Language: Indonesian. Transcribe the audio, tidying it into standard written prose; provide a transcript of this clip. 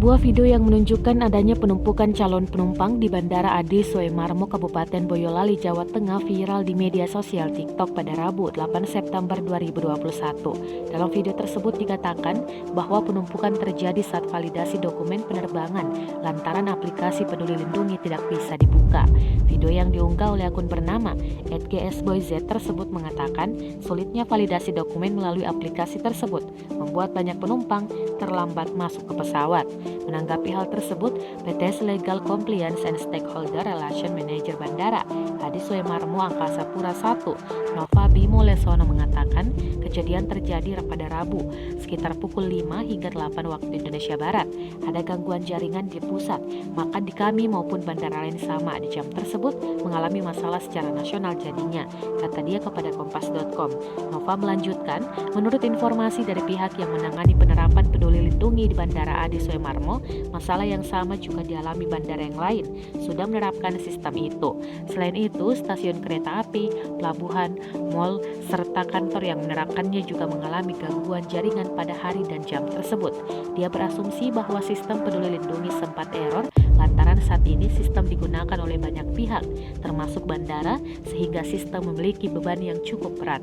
Sebuah video yang menunjukkan adanya penumpukan calon penumpang di Bandara Adi Suemarmo, Kabupaten Boyolali, Jawa Tengah viral di media sosial TikTok pada Rabu 8 September 2021. Dalam video tersebut dikatakan bahwa penumpukan terjadi saat validasi dokumen penerbangan lantaran aplikasi Peduli Lindungi tidak bisa dibuka. Video yang diunggah oleh akun bernama @gsboyz tersebut mengatakan sulitnya validasi dokumen melalui aplikasi tersebut membuat banyak penumpang terlambat masuk ke pesawat. Menanggapi hal tersebut, PT Legal Compliance and Stakeholder Relation Manager Bandara Adi Suemarmo Angkasa Pura I, Nova Bimo Lesono mengatakan kejadian terjadi pada Rabu sekitar pukul 5 hingga 8 waktu Indonesia Barat. Ada gangguan jaringan di pusat, maka di kami maupun bandara lain sama di jam tersebut mengalami masalah secara nasional jadinya, kata dia kepada Kompas.com. Nova melanjutkan, menurut informasi dari pihak yang menangani penerapan Peduli Lindungi di Bandara Adi Suemarmo, masalah yang sama juga dialami bandara yang lain sudah menerapkan sistem itu. Selain itu, stasiun kereta api, pelabuhan, mal, serta kantor yang menerapkannya juga mengalami gangguan jaringan pada hari dan jam tersebut. Dia berasumsi bahwa sistem Peduli Lindungi sempat error lantaran saat ini sistem digunakan oleh banyak pihak, termasuk bandara, sehingga sistem memiliki beban yang cukup berat.